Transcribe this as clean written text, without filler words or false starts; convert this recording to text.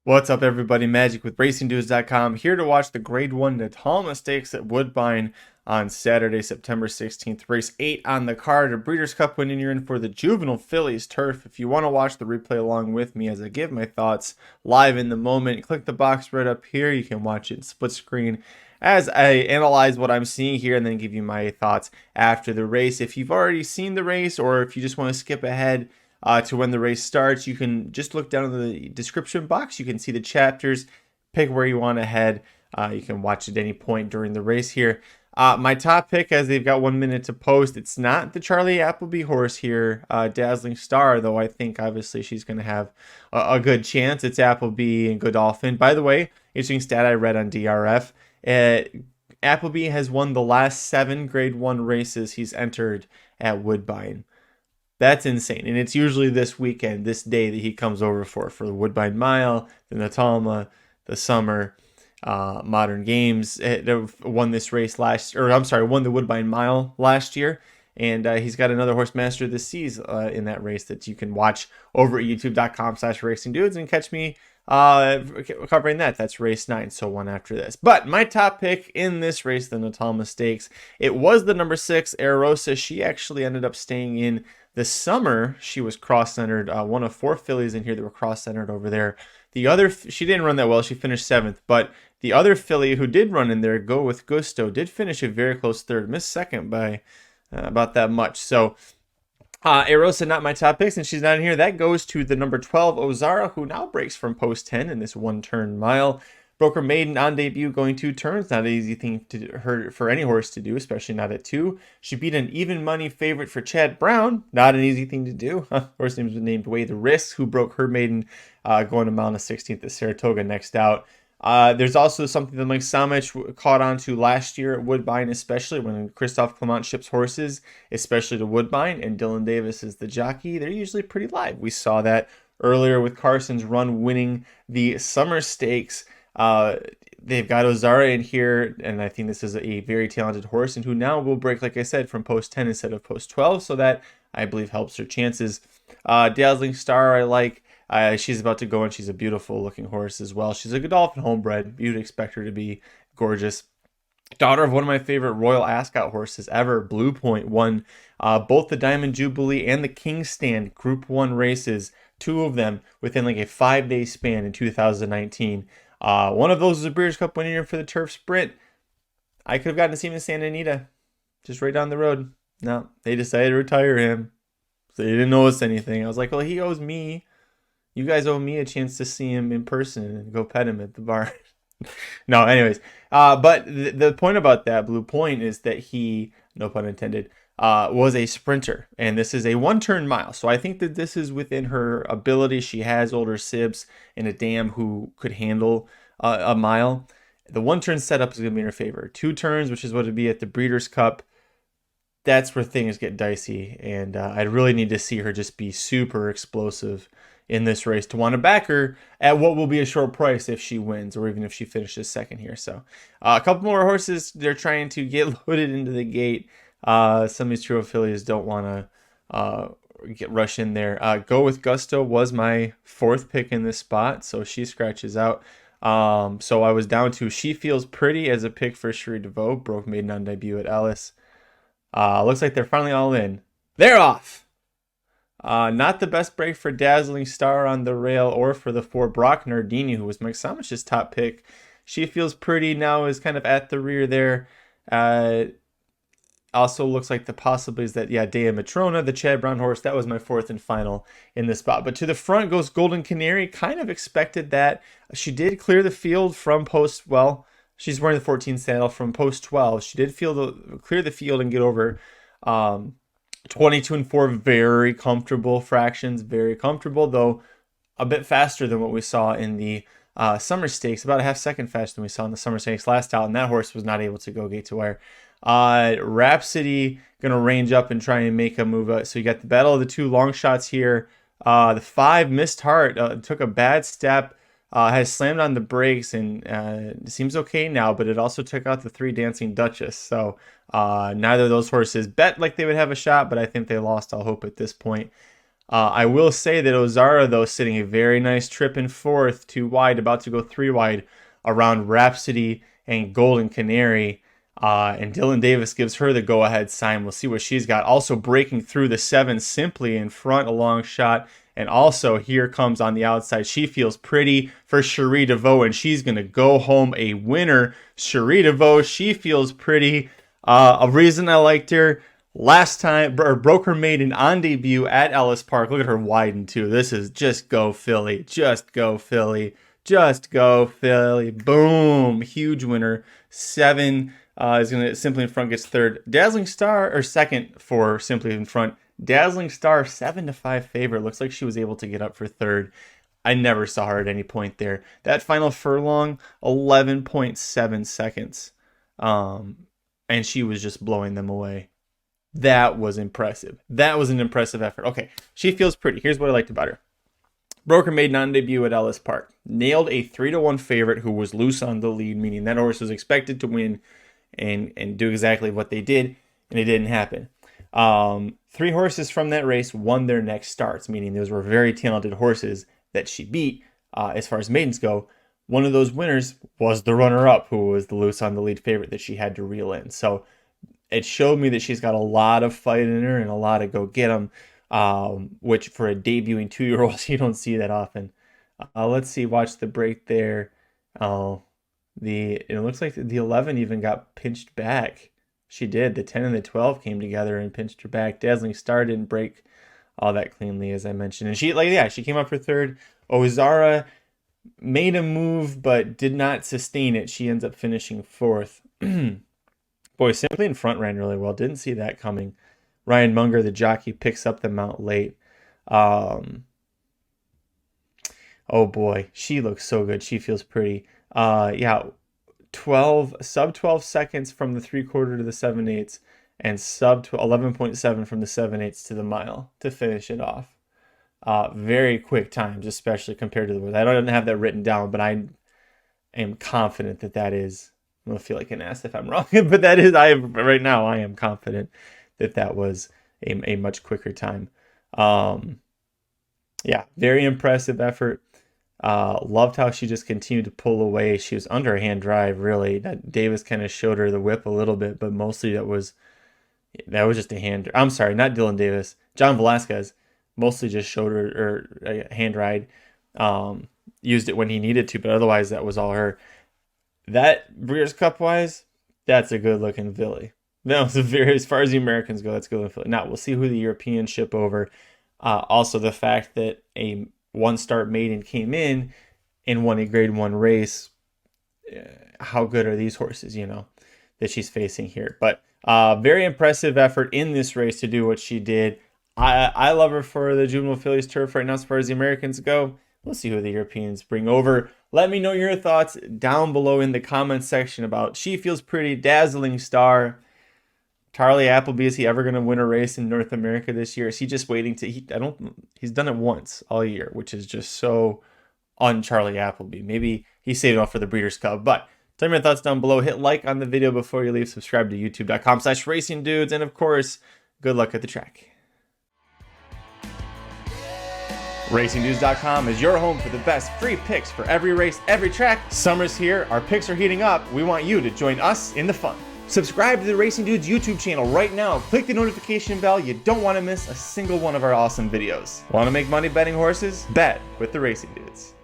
What's up, everybody? Magic with RacingDudes.com here to watch the Grade 1 Natalma Stakes at Woodbine on Saturday, September 16th. Race 8 on the card. A Breeders' Cup win, and you're in for the Juvenile Fillies turf. If you want to watch the replay along with me as I give my thoughts live in the moment, click the box right up here. You can watch it in split screen as I analyze what I'm seeing here and then give you my thoughts after the race. If you've already seen the race or if you just want to skip ahead to when the race starts, you can just look down in the description box. You can see the chapters, pick where you want to head. You can watch at any point during the race here. My top pick, as they've got 1 minute to post, it's not the Charlie Appleby horse here, Dazzling Star, though I think obviously she's going to have a good chance. It's Appleby and Godolphin. By the way, interesting stat I read on DRF. Appleby has won the last 7 Grade 1 races he's entered at Woodbine. That's insane. And it's usually this weekend, this day that he comes over for the Woodbine Mile, the Natalma, the Summer, Modern Games. Won this race won the Woodbine Mile last year. And he's got another horse Master of the Seas in that race that you can watch over at youtube.com/racingdudes and catch me covering that. That's race 9, so one after this. But my top pick in this race, the Natalma Stakes, it was the number 6, Aerosa. She actually ended up staying in the Summer. She was cross-centered, one of 4 fillies in here that were cross-centered over there. The other, she didn't run that well. She finished 7th, but the other filly who did run in there, Go With Gusto, did finish a very close 3rd, missed 2nd by about that much. So Aerosa, not my top picks, and she's not in here. That goes to the number 12, Ozara, who now breaks from post 10 in this one-turn mile. Broke her maiden on debut going 2 turns. Not an easy thing for any horse to do, especially not at 2. She beat an even money favorite for Chad Brown. Not an easy thing to do. Horse name was named Way the Risk, who broke her maiden going a mile and a 16th at Saratoga next out. There's also something that Mike Somich caught on to last year at Woodbine, especially when Christophe Clement ships horses, especially to Woodbine, and Dylan Davis is the jockey. They're usually pretty live. We saw that earlier with Carson's run winning the Summer Stakes. They've got Ozara in here, and I think this is a very talented horse, and who now will break, like I said, from post 10 instead of post 12, so that I believe helps her chances. Dazzling Star, I like. She's about to go, and she's a beautiful looking horse as well. She's a Godolphin homebred. You'd expect her to be gorgeous. Daughter of one of my favorite Royal Ascot horses ever, Blue Point, won both the Diamond Jubilee and the King's Stand Group 1 races, 2 of them within like a 5-day span in 2019. One of those was a Breeders' Cup winner for the Turf Sprint. I could have gotten to see him in Santa Anita, just right down the road. No, they decided to retire him, so they didn't notice anything. I was like, well, he owes me. You guys owe me a chance to see him in person and go pet him at the bar. No, anyways. But the point about that Blue Point is that he, no pun intended, was a sprinter. And this is a one-turn mile. So I think that this is within her ability. She has older sibs and a dam who could handle a mile. The one-turn setup is going to be in her favor. 2 turns, which is what it would be at the Breeders' Cup. That's where things get dicey. And I really need to see her just be super explosive in this race to want to back her at what will be a short price if she wins or even if she finishes second here. So a couple more horses they're trying to get loaded into the gate. Some of these trio fillies don't want to get rush in there. Go With Gusto was my 4th pick in this spot, so she scratches out. So I was down to She Feels Pretty as a pick for Cherie Devaux. Broke maiden on debut at Ellis. Looks like they're finally all in. They're off. Not the best break for Dazzling Star on the rail or for the 4 Brock Nardini, who was Mike Somich's top pick. She Feels Pretty now is kind of at the rear there. Also looks like the possibilities that, Dea Matrona, the Chad Brown horse, that was my 4th and final in this spot. But to the front goes Golden Canary. Kind of expected that. She did clear the field from post, she's wearing the 14 saddle from post 12. She did clear the field and get over 22 and 4, very comfortable fractions, very comfortable, though a bit faster than what we saw in the Summer Stakes, about a half second faster than we saw in the Summer Stakes last out, and that horse was not able to go gate to wire. Rhapsody going to range up and try and make a move. So you got the battle of the 2 long shots here. The 5 Missed Heart took a bad step, has slammed on the brakes, and it seems okay now, but it also took out the 3 Dancing Duchess. So neither of those horses bet like they would have a shot, but I think they lost all hope at this point. I will say that Ozara, though, sitting a very nice trip in fourth, 2 wide, about to go 3 wide around Rhapsody and Golden Canary. And Dylan Davis gives her the go-ahead sign. We'll see what she's got. Also breaking through the 7 simply in front, a long shot. And also here comes on the outside, She Feels Pretty for Cherie Devaux, and she's going to go home a winner. Cherie Devaux, She Feels Pretty. A reason I liked her, last time, broke her maiden on debut at Ellis Park. Look at her widen too. This is just go Philly. Just go Philly. Just go Philly. Boom. Huge winner. 7 is going to Simply in Front gets third. Dazzling Star, or second for Simply in Front. Dazzling Star, 7-5 favorite. Looks like she was able to get up for third. I never saw her at any point there. That final furlong, 11.7 seconds. And she was just blowing them away. That was impressive. That was an impressive effort. Okay, She Feels Pretty. Here's what I liked about her. Broke her maiden on debut at Ellis Park. Nailed a 3-1 favorite who was loose on the lead, meaning that horse was expected to win and do exactly what they did, and it didn't happen. 3 horses from that race won their next starts, meaning those were very talented horses that she beat as far as maidens go. One of those winners was the runner-up, who was the loose on the lead favorite that she had to reel in. So it showed me that she's got a lot of fight in her and a lot of go get them, which for a debuting 2-year-old, you don't see that often. Let's see, watch the break there. It looks like the 11 even got pinched back. She did. The 10 and the 12 came together and pinched her back. Dazzling Star didn't break all that cleanly, as I mentioned. And she came up for third. Ozara made a move, but did not sustain it. She ends up finishing fourth. Boy, Simply in Front ran really well. Didn't see that coming. Ryan Munger, the jockey, picks up the mount late. Oh boy, she looks so good. She Feels Pretty. Yeah, sub 12 seconds from the 3/4 to the 7/8, and sub 11.7 from the 7/8 to the mile to finish it off. Very quick times, especially compared to the others. I don't have that written down, but I am confident that is. I don't feel like an ass if I'm wrong, but that is. Right now I am confident that was a much quicker time. Yeah, very impressive effort. Loved how she just continued to pull away. She was under a hand drive, really. That Davis kind of showed her the whip a little bit, but mostly that was just a hand. I'm sorry, not Dylan Davis. John Velasquez mostly just showed her a hand ride. Used it when he needed to, but otherwise that was all her. That Breeders' Cup wise, that's a good looking filly. That was as far as the Americans go, that's a good looking filly. Now we'll see who the Europeans ship over. Also the fact that a 1-start maiden came in and won a Grade 1 race. How good are these horses, that she's facing here? But very impressive effort in this race to do what she did. I love her for the Juvenile Fillies turf right now as far as the Americans go. We'll see who the Europeans bring over. Let me know your thoughts down below in the comments section about She Feels Pretty, Dazzling Star. Charlie Appleby, is he ever going to win a race in North America this year? Is he just waiting to... He's done it once all year, which is just so un-Charlie Appleby. Maybe he saved it all for the Breeders' Cup. But tell me your thoughts down below. Hit like on the video before you leave. Subscribe to youtube.com/racingdudes. And of course, good luck at the track. RacingDudes.com is your home for the best free picks for every race, every track. Summer's here. Our picks are heating up. We want you to join us in the fun. Subscribe to the Racing Dudes YouTube channel right now. Click the notification bell. You don't want to miss a single one of our awesome videos. Want to make money betting horses? Bet with the Racing Dudes.